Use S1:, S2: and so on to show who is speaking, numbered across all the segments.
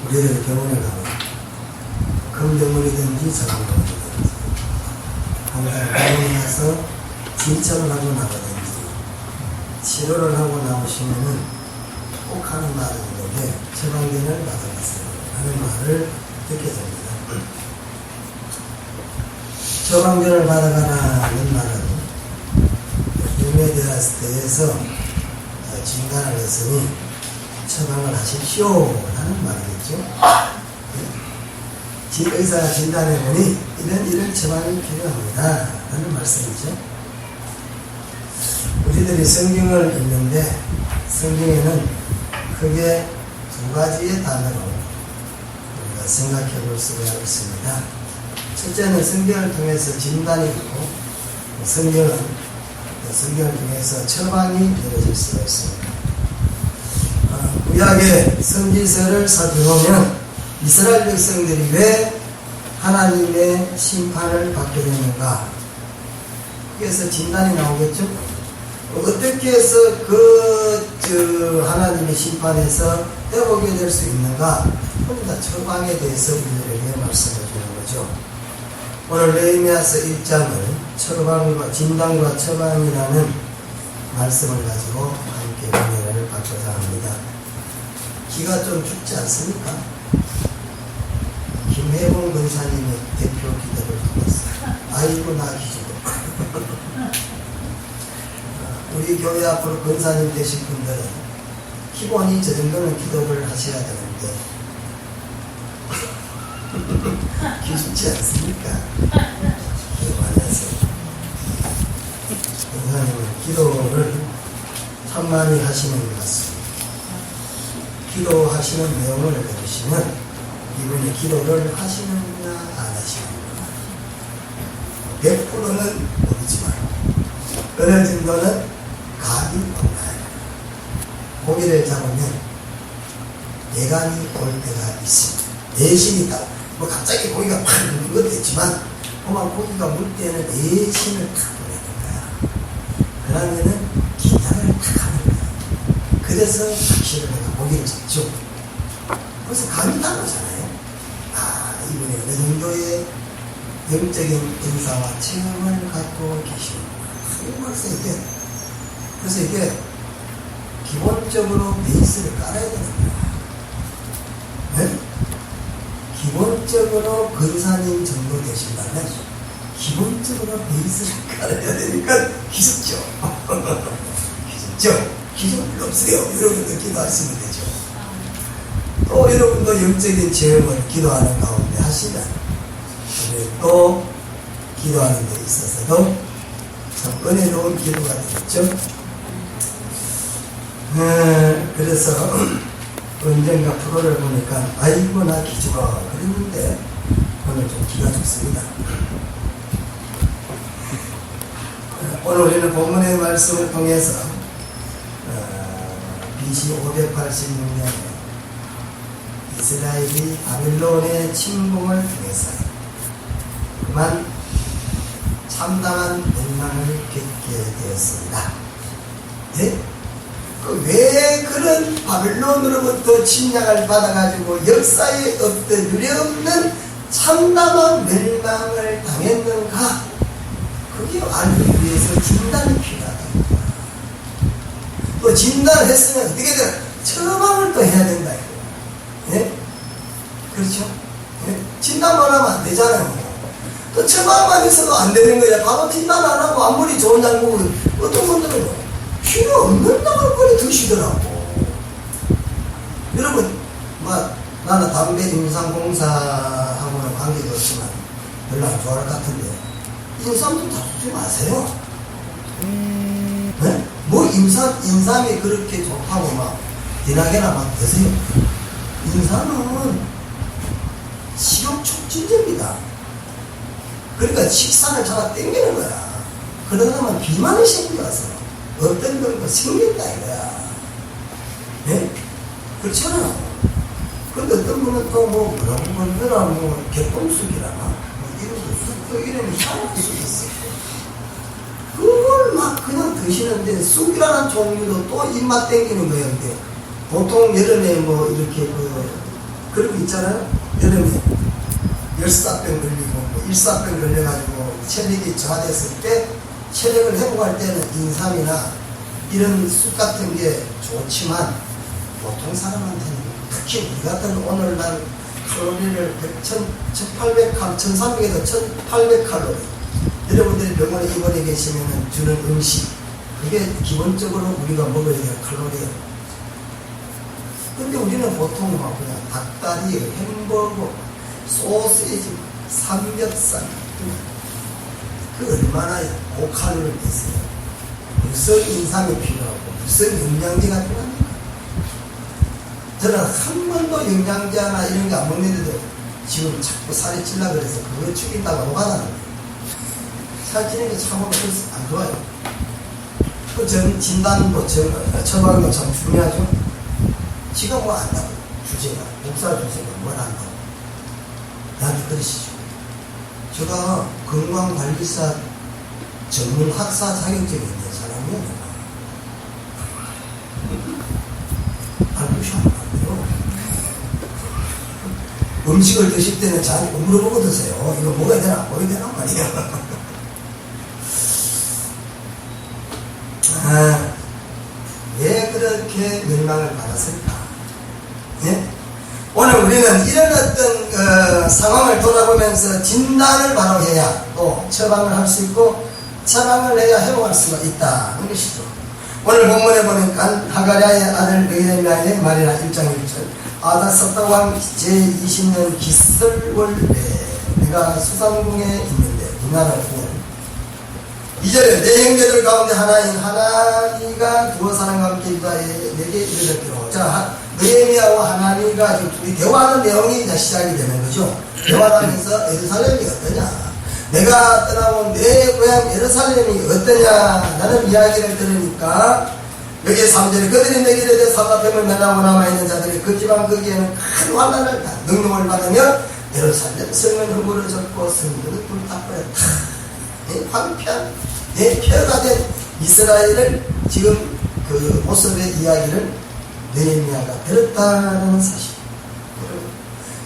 S1: 우리들 병원에 가면 금병원이든지 저병원이든지 항상 병원에 가서 진찰을 하고 나가든지 치료를 하고 나오시면은 꼭 하는 말이 있는데 처방전을 받아가세요 하는 말을 듣게 됩니다. 처방전을 받아가라는 말은 유메데아스테에서 진단을 했으니 처방을 하십시오 하는 말이겠죠. 의사가 진단해보니 이런 처방이 필요합니다 하는 말씀이죠. 우리들이 성경을 읽는데 성경에는 크게 두 가지의 단어로 우리가 생각해 볼 수가 있습니다. 첫째는 성경을 통해서 진단이 있고 성경을 통해서 처방이 이루어질 수가 있습니다. 구약의 성지서를 살펴보면 이스라엘 백성들이 왜 하나님의 심판을 받게 되는가? 그래서 진단이 나오겠죠? 어떻게 해서 하나님의 심판에서 회복이 될 수 있는가? 오늘 다 처방에 대해서 우리들에게 말씀해 주는 거죠. 오늘 느헤미야서 1장을 진단과 처방이라는 말씀을 가지고 함께 은혜를 받고자 합니다. 기가 좀 죽지 않습니까? 김혜봉 권사님의 대표 기도를 통해서 아이고 나 기주고 우리 교회 앞으로 권사님 되신 분들은 기본이 저 정도는 기도를 하셔야 되는데 기죽지 않습니까? 기도 많이 하세요. 권사님은 기도를 참 많이 하시는 것 같습니다. 기도하시는 내용을 들으시면 이분이 기도를 하시느냐 안 하시느냐 100%는 모르지만 어느 정도는 감이 없나요? 고기를 잡으면 예감이 올 때가 있습니다. 내신이 딱 뭐 갑자기 고기가 팍 묻는 것도 있지만 그만 고기가 물 때는 내신을 탁 보내는 거야. 그러면은 긴장을 탁 하는 거야. 그래서 확실히 내가 고기를 잡죠. 그래서 감이 딱 오잖아요. 이분이 어느 정도의 영적인 은사와 체험을 갖고 계시는구나. 그래서 이게 기본적으로 베이스를 깔아야 되는 거야. 네? 기본적으로 근사님 정도 되신다면 기본적으로 베이스를 깔아야 되니까 기습죠. 기습을 별로 없어요. 여러분도 기도하시면 되죠. 또 여러분도 영적인 체험을 기도하는 가운데 하시면 또 기도하는 데 있어서도 참 은혜로운 기도가 되겠죠. 그래서 언젠가 프로를 보니까 아이고 나 기주가 그랬는데 오늘 좀 기가 좋습니다. 오늘 우리는 본문의 말씀을 통해서 BC 586년에 이스라엘이 바빌론의 침공을 통해서 그만 참담한 멸망을 겪게 되었습니다. 네? 왜 그런 바빌론으로부터 침략을 받아가지고 역사에 없던 유례없는 참담한 멸망을 당했는가? 그게 알기 위해서 진단이 필요하다. 또 진단을 했으면 어떻게 되나? 처방을 또 해야 된다. 예? 그렇죠? 예? 진단만 하면 안 되잖아요. 또 처방만 해서도 안 되는 거야. 바로 진단 안 하고 아무리 좋은 장국을 어떤 분들은 필요 없는 나물거리 드시더라고. 여러분, 나는 담배 임상공사하고는 관계가 없지만 별로 안 좋아할 것 같은데 인삼 좀 다투지 마세요. 네? 뭐 인삼이 그렇게 좋다고 막 디나게나 막 드세요. 인삼은 식욕 촉진제입니다. 그러니까 식사를 잡아 당기는 거야. 그러다 보면 비만이 생겨서 어떤 건 생긴다 이거야. 네? 그렇잖아. 근데 어떤 분은 또 뭐라고 그러더라, 개똥쑥이라나 이런 쑥도 이름이 향할 수 있어. 그걸 막 그냥 드시는데 쑥이라는 종류도 또 입맛 땡기는 거예요. 근데 보통 여름에 뭐 이렇게 그리고 있잖아요. 여름에 열사병 걸리고 뭐 일사병 걸려가지고 체력이 저하됐을 때 체력을 회복할 때는 인삼이나 이런 쑥 같은 게 좋지만 보통 사람한테는 특히 우리 같은 오늘날 칼로리를 1800칼로리, 1300에서 1800칼로리 여러분들이 병원에 입원해 계시면 주는 음식 그게 기본적으로 우리가 먹어야 될 칼로리예요. 근데 우리는 보통 막 그냥 닭다리, 햄버거, 소세지, 삼겹살 그 얼마나 고칼로리를 있어요. 무슨 인삼이 필요하고 무슨 영양제가 필요합니까? 저는 한 번도 영양제나 이런 거 안 먹는데도 지금 자꾸 살이 찔라 그래서 그거 죽인다고 노가다는 거예요. 살 찌는 게 참 안 좋아요. 그 진단도 처방도 참 중요하죠. 지가 뭐 안다고 주제가 목사 주제가 뭘 안다고 나한테 그러시죠. 제가 건강관리사 전문 학사 자격증이 있는 사람이에요. 알고시 안 돼요. 음식을 드실 때는 잘 물어보고 드세요. 이거 먹어야 되나 먹어야 되나 말이에요. 왜 그렇게 멸망을 받았을까? 예? 오늘 우리는 이런 어떤 상황을 돌아보면서 진단을 바로 해야 또 처방을 할 수 있고 처방을 해야 회복할 수가 있다는 것이죠. 오늘 본문에 보니까 하가랴의 아들 느헤미야의 말이나 1장 1절 아다사다 왕 제20년 기슬월에 내가 수상궁에 있는데 이 나라를 보고 2절에 내 형제들 가운데 하나인 하나니가 두어 사람과 함께 유다에 내게 이르렀기로. 자, 느헤미야와 하나니가 지금 둘이 대화하는 내용이 이제 시작이 되는 거죠. 대화를 하면서 예루살렘이 어떠냐, 내가 떠나온 내 고향 예루살렘이 어떠냐 라는 이야기를 들으니까 여기에 3절에 그들이 내게 이르되 사마뱀을 면하고 남아있는 자들이 그 지방 거기에는 큰 환난을 능력을 받으며 예루살렘 성은 허물어졌고 성들은 불타버렸다. 황폐한 대표가 된 이스라엘을 지금 그 모습의 이야기를 느헤미야가 들었다는 사실.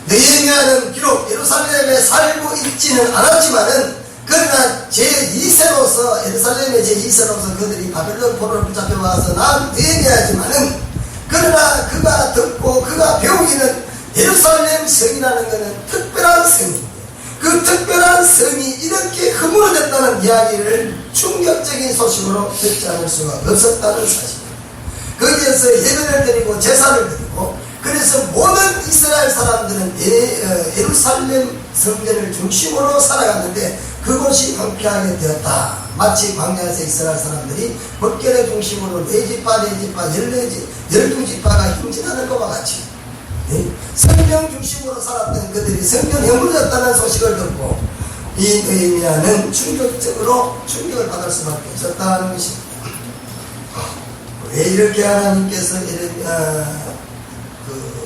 S1: 느헤미야는 비록 예루살렘에 살고 있지는 않았지만은 그러나 제2세로서 예루살렘의 제2세로서 그들이 바벨론 포로를 붙잡혀 와서 난 느헤미야지만은 그러나 그가 듣고 그가 배우기는 예루살렘 성이라는 것은 특별한 성입니다. 그 특별한 성이 이렇게 허물어졌다는 이야기를 충격적인 소식으로 듣지 않을 수가 없었다는 사실입니다. 거기에서 예배를 드리고 제사를 드리고 그래서 모든 이스라엘 사람들은 예루살렘 성전을 중심으로 살아갔는데 그곳이 황폐하게 되었다. 마치 광야에서 이스라엘 사람들이 법궤를 중심으로 4지파, 12지파가 힘진하는 것과 같이 성경 중심으로 살았던 그들이 성경 허물어졌다는 소식을 듣고 이 느헤미야는 충격적으로 충격을 받을 수밖에 없었다는 것입니다. 왜 이렇게 하나님께서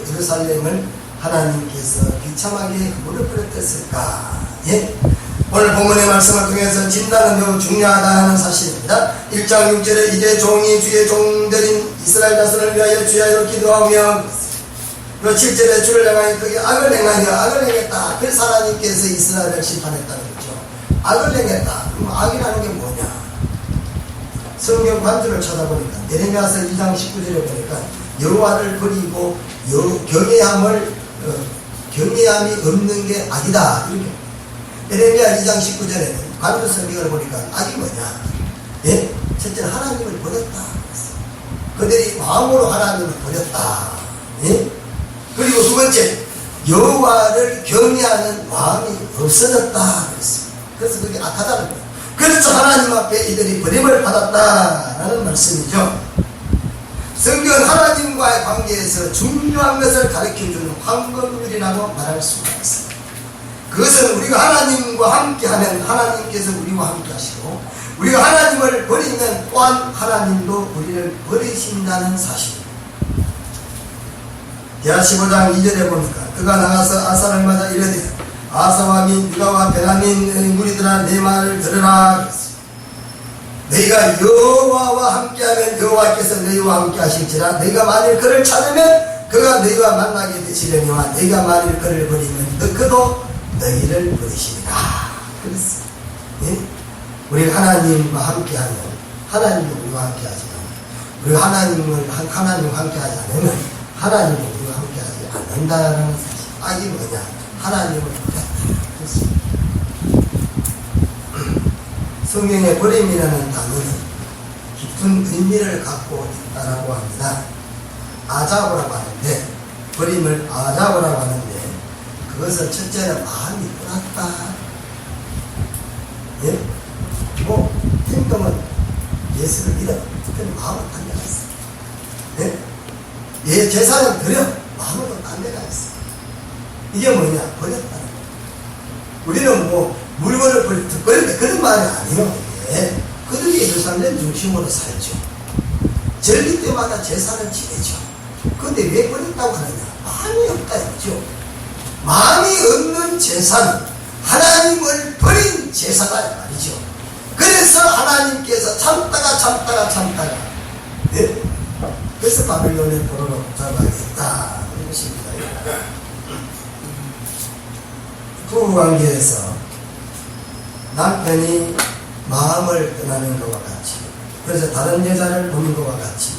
S1: 예루살렘을 하나님께서 비참하게 허물어버렸을까? 예? 오늘 본문의 말씀을 통해서 진단은 매우 중요하다는 사실입니다. 1장 6절에 이제 종이 주의 종들인 이스라엘 자손을 위하여 주야로 기도하며 그 7절에 주를 향하여 그게 악을 행했다. 그래서 하나님께서 이스라엘을 심판했다는 거죠. 악을 행했다. 그럼 악이라는 게 뭐냐? 성경 관주를 찾아보니까 예레미야서 2장 19절에 보니까 여호와를 버리고 경외함이 없는 게 악이다. 이렇게. 예레미야 2장 19절에는 관주 성경을 보니까 악이 뭐냐? 예? 첫째는 하나님을 버렸다. 그들이 마음으로 하나님을 버렸다. 예? 그리고 두 번째, 여호와를 경외하는 마음이 없어졌다 그랬습니다. 그래서 그게 악하다는 거예요. 그래서 하나님 앞에 이들이 버림을 받았다라는 말씀이죠. 성경은 하나님과의 관계에서 중요한 것을 가르쳐주는 황금률이라고 말할 수가 있습니다. 그것은 우리가 하나님과 함께하면 하나님께서 우리와 함께 하시고 우리가 하나님을 버리면 또한 하나님도 우리를 버리신다는 사실입니다. 야 15장 2절에 보니까 그가 나가서 아사를 맞아 이르되 아사와 및 유다와 베냐민 무리들아 내 말을 들으라. 너희가 여호와와 함께하면 여호와께서 너희와 함께 하실지라 너희가 만일 그를 찾으면 그가 너희와 만나게 되시려니와 너희가 만일 그를 버리면 그도 너희를 버리시리라. 그랬어. 예? 우리 하나님과 함께하면 하나님도 우리와 함께하지만 우리가 하나님과 함께하지 않으면 하나님도 우리와 함께하지 않는다라는 사실. 악이 뭐냐? 하나님을 버렸다. 그렇습니다. 성경의 버림이라는 단어는 깊은 의미를 갖고 있다라고 합니다. 아자보라고 하는데, 버림을 아자보라고 하는데, 그것은 첫째는 마음이 떠났다. 예? 행동은 예수를 믿어. 그때는 마음은 딴 데가 있어. 예? 제사는 드려. 마음은 딴 데가 있어. 이게 뭐냐? 버렸다는 거야. 우리는 물건을 버렸는데 그런 말이 아니에요. 예? 그들이 예루살렘 중심으로 살죠. 절기 때마다 제사를 지내죠. 그런데 왜 버렸다고 하느냐? 마음이 없다 이거죠. 마음이 없는 제사는 하나님을 버린 제사가 말이죠. 그래서 하나님께서 참다가 네? 그래서 바빌론의 포로로 잡아야겠다 그런 것입니다. 부부관계에서 남편이 마음을 떠나는 것과 같이, 그래서 다른 여자를 보는 것과 같이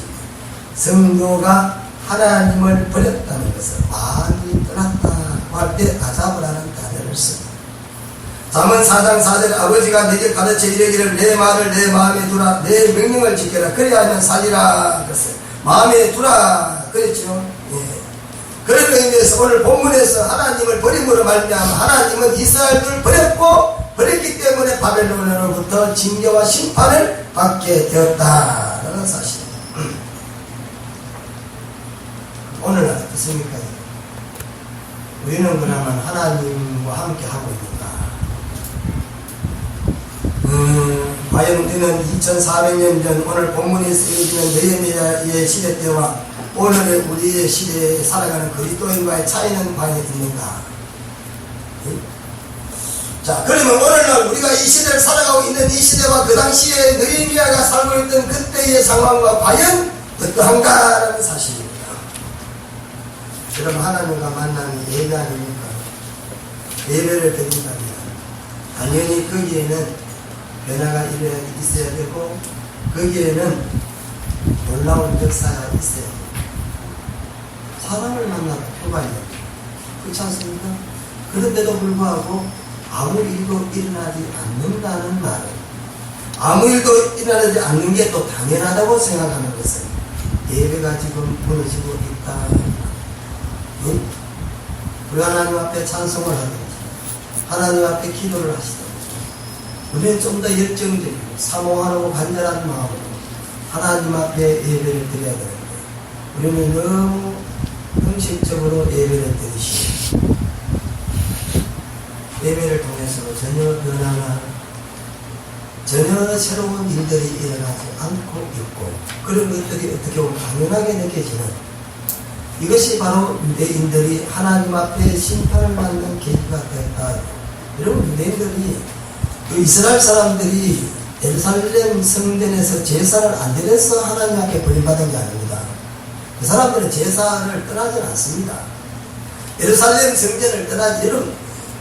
S1: 성도가 하나님을 버렸다는 것을 마음이 떠났다고 할 때 아자브라는 단어를 씁니다. 잠언 4장 4절에 아버지가 내게 가르쳐 이르기를 내 말을 내 마음에 두라, 내 명령을 지켜라, 그리하면 살리라. 그랬어요. 마음에 두라 그랬죠. 예. 그런 의미에서 오늘 본문에서 하나님을 버림으로 말미암아 하나님은 이스라엘을 버렸기 때문에 바벨론으로부터 징계와 심판을 받게 되었다라는 사실입니다. 오늘은 어떻습니까? 우리는 그러면 하나님과 함께 하고 있는가? 과연 우리는 2400년 전 오늘 본문에 쓰여지는 느헤미야의 시대 때와 오늘의 우리의 시대에 살아가는 그리스도인과의 차이는 과연 있는가? 자, 그러면 오늘날 우리가 이 시대를 살아가고 있는 이 시대와 그 당시에 느헤미야가 살고 있던 그때의 상황과 과연 어떠한가라는 사실입니다. 여러분, 하나님과 만나는 예배 아닙니까? 예배를 드린다면 당연히 거기에는 변화가 있어야 되고 거기에는 놀라운 역사가 있어야 돼요. 사람을 만나고 표방해야 돼요. 그렇지 않습니까? 그런데도 불구하고 아무 일도 일어나지 않는다는 말은, 아무 일도 일어나지 않는 게 또 당연하다고 생각하는 것은 예배가 지금 무너지고 있다. 응? 우리 하나님 앞에 찬송을 하든지 하나님 앞에 기도를 하시든지 우리는 좀 더 열정적이고 사모하고 간절한 마음으로 하나님 앞에 예배를 드려야 되는데 우리는 너무 형식적으로 예배를 드리시고 예배를 통해서 전혀 변화나 전혀 새로운 일들이 일어나지 않고 있고 그런 것들이 어떻게 보면 당연하게 느껴지는 이것이 바로 유대인들이 하나님 앞에 심판을 받는 계기가 되었다. 여러분, 유대인들이 그 이스라엘 사람들이 예루살렘 성전에서 제사를 안 드려서 하나님 앞에 버림받은 게 아닙니다. 그 사람들은 제사를 떠나지 않습니다. 예루살렘 성전을 떠나지, 여러분,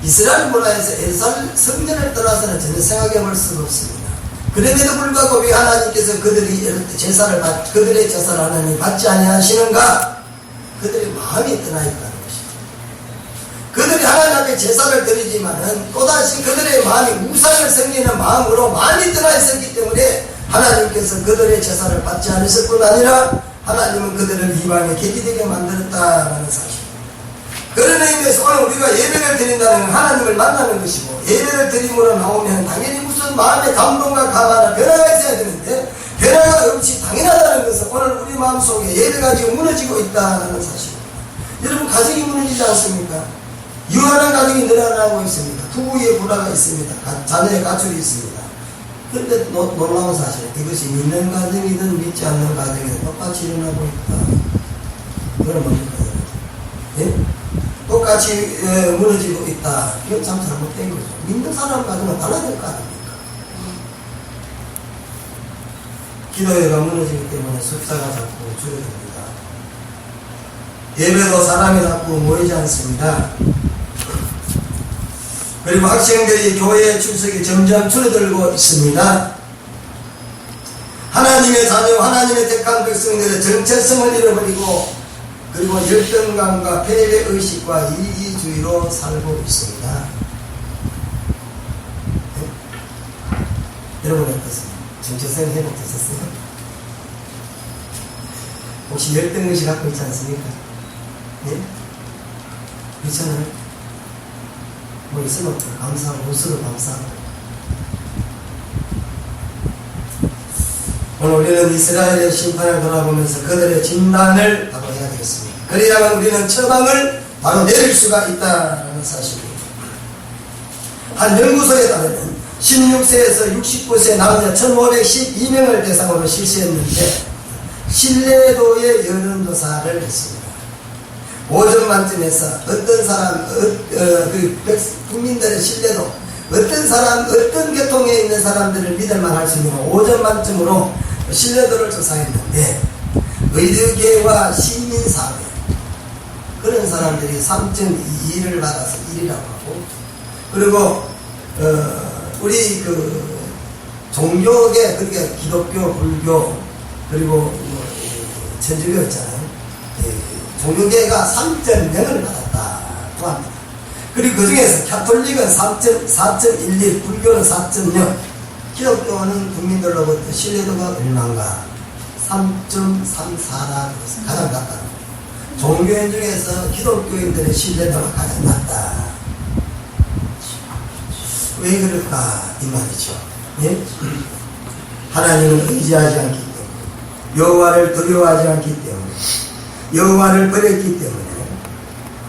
S1: 이스라엘 문화에서 예루살렘 성전을 떠나서는 전혀 생각해 볼 수가 없습니다. 그럼에도 불구하고 왜 하나님께서 그들의 제사를 하나님 받지 아니하시는가? 그들의 마음이 떠나 있다는 것입니다. 그들이 하나님 앞에 제사를 드리지만은 또다시 그들의 마음이 우상을 섬기는 마음으로 마음이 떠나 있었기 때문에 하나님께서 그들의 제사를 받지 않으실 뿐 아니라 하나님은 그들을 이방의 계기되게 만들었다라는 사실. 그런 의미에서 오늘 우리가 예배를 드린다는 건 하나님을 만나는 것이고 예배를 드림으로 나오면 당연히 무슨 마음의 감동과 감화나 변화가 있어야 되는데 변화가 없이 당연하다는 것은 오늘 우리 마음속에 예배가 지금 무너지고 있다는 사실입니다. 여러분, 가정이 무너지지 않습니까? 유한한 가정이 늘어나고 있습니다. 부부의 불화가 있습니다. 자녀의 가출이 있습니다. 그런데 놀라운 사실, 이것이 믿는 가정이든 믿지 않는 가정이든 똑같이 일어나고 있다. 그건 뭡니까? 예? 똑같이 무너지고 있다. 이건 참 잘못된 거죠. 믿는 사람 가정은 달라야 될 거 아닙니까? 기도회가 무너지기 때문에 숫자가 자꾸 줄어듭니다. 예배도 사람이 자꾸 모이지 않습니다. 그리고 학생들이 교회 출석이 점점 줄어들고 있습니다. 하나님의 자녀, 하나님의 택한 백성들의 정체성을 잃어버리고 그리고 열등감과 패배의식과 이기주의로 살고 있습니다. 네? 여러분 어떻습니까? 정체성 회복되셨어요? 혹시 열등의식 갖고 있지 않습니까? 네? 그렇잖아요? 뭐 있으면 감사하고 옷으로 감사하고. 오늘 우리는 이스라엘의 심판을 돌아보면서 그들의 진단을 바로 해야 되겠습니다. 그래야만 우리는 처방을 바로 내릴 수가 있다는 사실입니다. 한 연구소에 따르면 16세에서 69세 남자 1512명을 대상으로 실시했는데 신뢰도의 여론조사를 했습니다. 5점 만점에서 어떤 사람, 국민들의 신뢰도, 어떤 사람, 어떤 계통에 있는 사람들을 믿을만 할 수 있는 5점 만점으로 신뢰도를 조사했는데, 의료계와 시민사회, 그런 사람들이 3.22를 받아서 1이라고 하고, 그리고, 우리 종교계, 그러니까 기독교, 불교, 그리고 천주교 있잖아요. 종교계가 3.0을 받았다고 합니다. 그리고 그 중에서 가톨릭은 4.11, 불교는 4.0, 기독교는 국민들로부터 신뢰도가 얼마인가? 3.34라고 해서 가장 낮다. 종교인 중에서 기독교인들의 신뢰도가 가장 낮다. 왜 그럴까? 이 말이죠. 예? 하나님을 의지하지 않기 때문에, 여호와를 두려워하지 않기 때문에, 여호와를 버렸기 때문에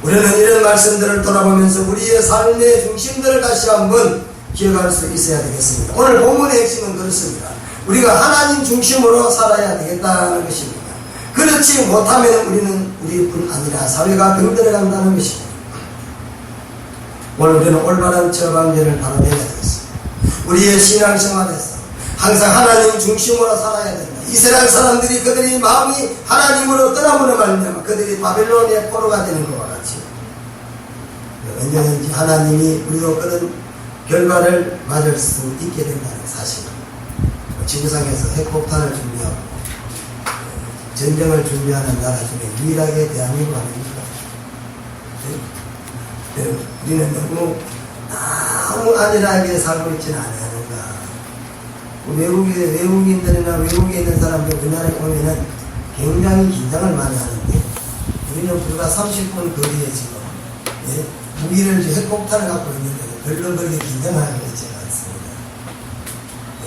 S1: 우리는 이런 말씀들을 돌아보면서 우리의 삶의 중심들을 다시 한번 기억할 수 있어야 되겠습니다. 오늘 본문의 핵심은 그렇습니다. 우리가 하나님 중심으로 살아야 되겠다는 것입니다. 그렇지 못하면 우리는 우리뿐 아니라 사회가 병들어간다는 것입니다. 오늘 우리는 올바른 처방전을 바로 내야 되겠습니다. 우리의 신앙생활에서 항상 하나님 중심으로 살아야 된다. 이스라엘 사람들이 그들이 마음이 하나님으로 떠남으로 말미암아 그들이 바벨론의 포로가 되는 것과 같이 언제든지 하나님이 우리도 그런 결과를 맞을 수 있게 된다는 사실. 지구상에서 핵폭탄을 준비하고 전쟁을 준비하는 나라 중에 유일하게 대한민국 아닙니까? 네? 우리는 너무 안일하게 살고 있지는 않아요. 외국인들이나 외국에 있는 사람들 우리나라에 오면은 굉장히 긴장을 많이 하는데 우리는 불과 30분 거리에 지금 무기를 핵폭탄을 갖고 있는데 별로 그렇게 긴장하게 되지 않습니다.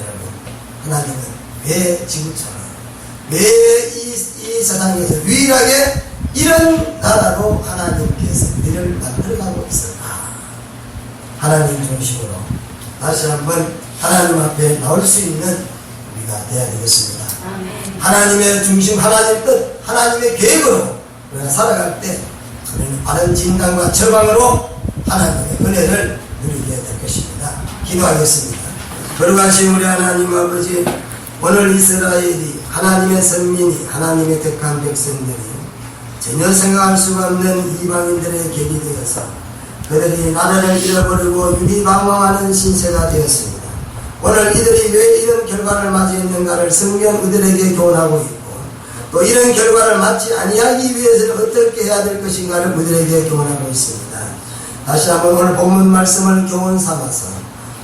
S1: 여러분, 하나님은 왜 지구처럼 왜 이 세상에서 유일하게 이런 나라로 하나님께서 우리를 만들어가고 있을까? 하나님 중심으로 다시 한번 하나님 앞에 나올 수 있는 우리가 되어야 되겠습니다. 아멘. 하나님의 중심, 하나님 뜻, 하나님의 계획으로 우리가 살아갈 때 우리는 바른 진단과 처방으로 하나님의 은혜를 누리게 될 것입니다. 기도하겠습니다. 거룩하신 우리 하나님 아버지, 오늘 이스라엘이 하나님의 선민이, 하나님의 택한 백성들이 전혀 생각할 수가 없는 이방인들의 객이 되어서 그들이 나라를 잃어버리고 유리방황하는 신세가 되었습니다. 오늘 이들이 왜 이런 결과를 맞이했는가를 성경 그들에게 교훈하고 있고 또 이런 결과를 맞지 아니하기 위해서는 어떻게 해야 될 것인가를 그들에게 교훈하고 있습니다. 다시 한번 오늘 본문 말씀을 교훈 삼아서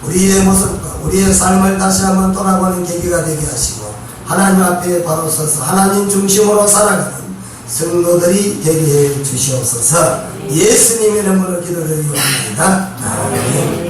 S1: 우리의 모습과 우리의 삶을 다시 한번 돌아보는 계기가 되게 하시고 하나님 앞에 바로 서서 하나님 중심으로 살아가는 성도들이 되게 해 주시옵소서. 예수님의 이름으로 기도드리옵나이다. 아멘.